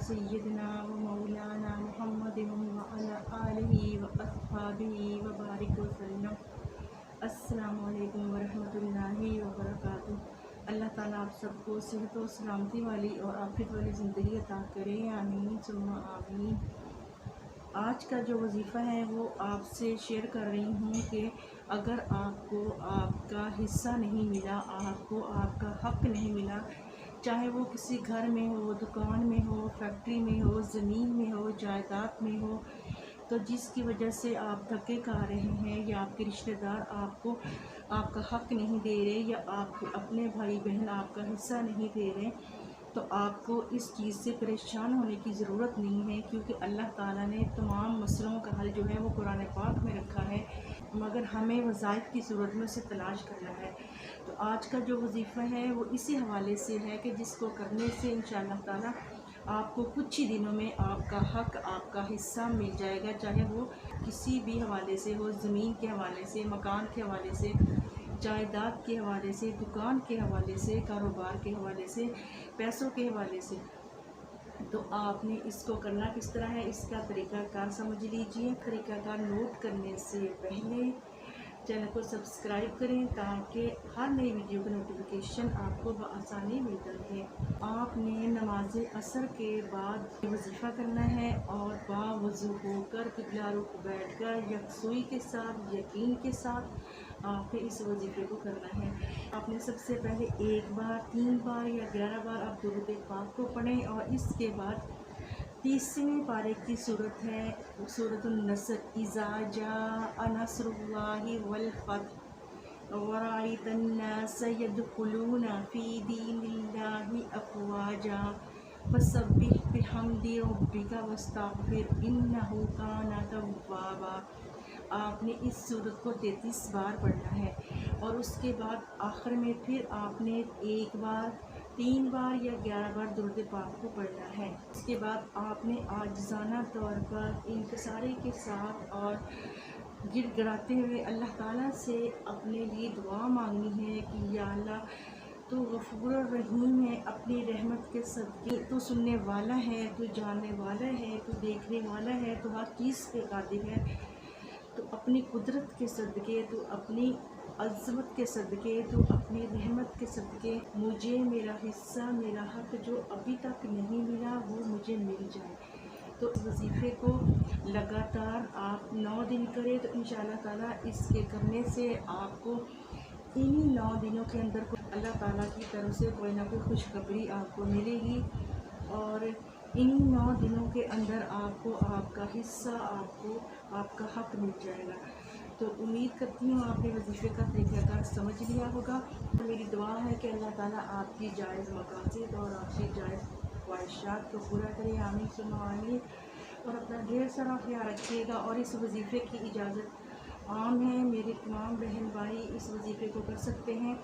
सय्यदना व मौलाना मुहम्मदिन व अला आलिहि व अस्हाबिहि व बारिक वसल्लम। अस्सलामु अलैकुम व रहमतुल्लाहि व बरकातुहू। अल्लाह ताला आप सबको सेहत व सलामती वाली और आफियत वाली ज़िंदगी अता करे, आमीन सुम्मा आमीन। आज का जो वजीफ़ा है वो आपसे शेयर कर रही हूँ कि अगर आपको आपका हिस्सा नहीं मिला, आपको आपका हक़ नहीं मिला, चाहे वो किसी घर में हो, दुकान में हो, फैक्ट्री में हो, ज़मीन में हो, जायदाद में हो, तो जिसकी वजह से आप धक्के खा रहे हैं या आपके रिश्तेदार आपको आपका हक़ नहीं दे रहे या आपके अपने भाई बहन आपका हिस्सा नहीं दे रहे, तो आपको इस चीज़ से परेशान होने की ज़रूरत नहीं है, क्योंकि अल्लाह ताला ने तमाम मसलों का हल जो है वो कुरान पाक में रखा है, मगर हमें वज़ाइफ की सूरत में उसे तलाश करना है। तो आज का जो वजीफ़ा है वो इसी हवाले से है कि जिसको करने से इंशाअल्लाह ताला आपको कुछ ही दिनों में आपका हक़, आपका हिस्सा मिल जाएगा, चाहे वो किसी भी हवाले से हो, ज़मीन के हवाले से, मकान के हवाले से, जायदाद के हवाले से, दुकान के हवाले से, कारोबार के हवाले से, पैसों के हवाले से। तो आपने इसको करना किस तरह है, इसका तरीक़ाकार समझ लीजिए। तरीक़ाकार नोट करने से पहले चैनल को सब्सक्राइब करें ताकि हर नई वीडियो का नोटिफिकेशन आपको बआसानी मिलता रहे। आपने नमाज असर के बाद वजीफ़ा करना है और बावज़ू होकर किबला रुख बैठकर यकसुई के साथ, यकीन के साथ आपने इस वजीफ़े को करना है। आपने सबसे पहले एक बार, 3 बार या 11 बार आप दुरूद पाक को पढ़ें और इसके बाद 30वें पारे की सूरत है सूरतुन नस्र। इज़ा जाअ नस्रुल्लाहि वल फ़त्ह व रअयतन नास यदखुलूना फ़ी दीनिल्लाहि अफ़वाजा फसब्बिह बिहम्दि रब्बिका वस्तग़फिर इन्नहु काना तव्वाबा। आपने इस सूरत को 33 बार पढ़ना है और उसके बाद आखिर में फिर आपने 1 बार, 3 बार या 11 बार दुरूद पाक को पढ़ना है। इसके बाद आपने आजिज़ाना तौर पर इंकिसारी के साथ और गिड़गिड़ाते हुए अल्लाह ताला से अपने लिए दुआ मांगनी है कि या अल्लाह तो गफूर रहीम है, अपनी रहमत के सदक़े तो सुनने वाला है, तो जानने वाला है, तो देखने वाला है, तो हर चीज़ पे कादिर है, तो अपनी कुदरत के सदक़े, तो अपनी अज़मत के सदक़े, तो अपनी रहमत के सदक़े मुझे मेरा हिस्सा, मेरा हक़ जो अभी तक नहीं मिला वो मुझे मिल जाए। तो वजीफ़े को लगातार आप 9 दिन करें तो इंशाअल्लाह ताला इसके करने से आपको इन्हीं 9 दिनों के अंदर अल्लाह ताला की तरफ से कोई ना कोई खुशखबरी आपको मिलेगी और इन्हीं 9 दिनों के अंदर आपको आपका हिस्सा, आपको आपका हक़ मिल जाएगा। तो उम्मीद करती हूँ आपने वजीफ़े का तरीक़ाकार समझ लिया होगा। तो मेरी दुआ है कि अल्लाह ताला आपकी जायज़ मकासद और आपकी जायज़ ख्वाहिशात को पूरा करे, आमीन सुम्मा आमीन। और अपना ढेर सारा ख्याल रखिएगा। और इस वजीफ़े की इजाज़त आम है, मेरे तमाम बहन भाई इस वजीफ़े को कर सकते हैं।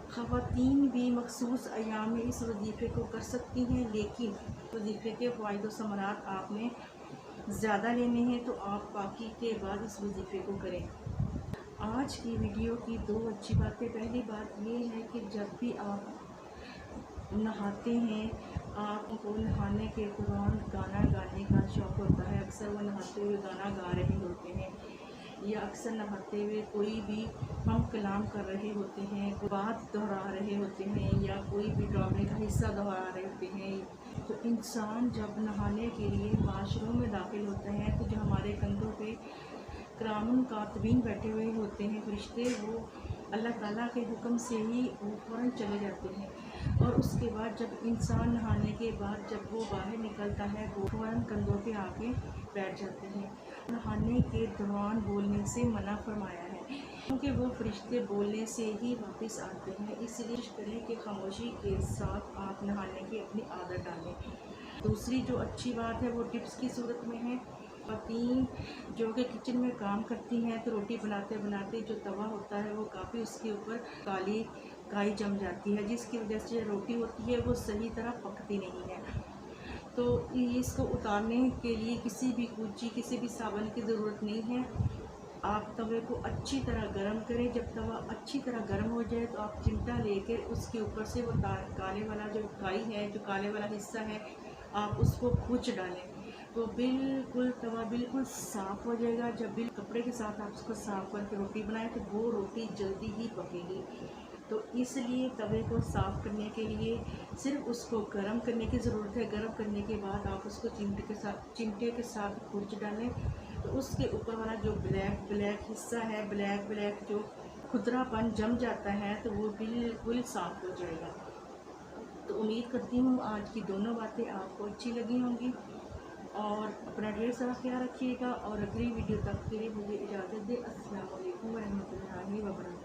ख़वातीन भी मखसूस अय्याम में इस वजीफ़े को कर सकती हैं, लेकिन वजीफ़े के फ़वाइद व समरात आपने ज़्यादा लेने हैं तो आप बाकी के बाद इस वजीफ़े को करें। आज की वीडियो की 2 अच्छी बातें। पहली बात ये है कि जब भी आप नहाते हैं, आपको नहाने के दौरान गाना गाने का शौक़ होता है। अक्सर वो नहाते हुए गाना गा रहे होते हैं या अक्सर नहाते हुए कोई भी हम कलाम कर रहे होते हैं, बात दोहरा रहे होते हैं या कोई भी ड्रामे का हिस्सा दोहरा रहे होते हैं। तो इंसान जब नहाने के लिए वाशरूम में दाखिल होता है तो जो हमारे कंधों पे किरामुन कातिबीन बैठे हुए होते हैं फरिश्ते, वो अल्लाह ताला के हुक्म से ही वो फ़ौरन चले जाते हैं। और उसके बाद जब इंसान नहाने के बाद जब वो बाहर निकलता है वो फ़ौरन कंधों पे आके बैठ जाते हैं। नहाने के दौरान बोलने से मना फरमाया है, क्योंकि वो फरिश्ते बोलने से ही वापस आते हैं। इसलिए करें कि खामोशी के साथ आप नहाने की अपनी आदत डालें। दूसरी जो अच्छी बात है वो टिप्स की सूरत में है। ख़वातीन जो कि किचन में काम करती हैं तो रोटी बनाते बनाते जो तवा होता है वो काफ़ी उसके ऊपर काली काई जम जाती है, जिसकी वजह से रोटी होती है वो सही तरह पकती नहीं है। तो इसको उतारने के लिए किसी भी कूची, किसी भी साबुन की ज़रूरत नहीं है। आप तवे को अच्छी तरह गर्म करें। जब तवा अच्छी तरह गर्म हो जाए तो आप चिमटा लेकर उसके ऊपर से वो काले वाला जो काई है, जो काले वाला हिस्सा है, आप उसको कुच डालें तो बिल्कुल तवा बिल्कुल साफ़ हो जाएगा। जब कपड़े के साथ आप उसको साफ़ करके रोटी बनाएं तो वो रोटी जल्दी ही पकेगी। तो इसलिए तवे को साफ़ करने के लिए सिर्फ उसको गर्म करने की ज़रूरत है। गर्म करने के बाद आप उसको चिमटे के साथ खुरच डालें तो उसके ऊपर वाला जो ब्लैक हिस्सा है, ब्लैक जो खुदरापन जम जाता है तो वो बिल्कुल साफ़ हो जाएगा। तो उम्मीद करती हूँ आज की दोनों बातें आपको अच्छी लगी होंगी और अपना ढेर सारा ख्याल रखिएगा और अगली वीडियो तक के लिए मुझे इजाज़त दें। अस्सलाम वालेकुम रहमतुल्लाहि व बरकातहू।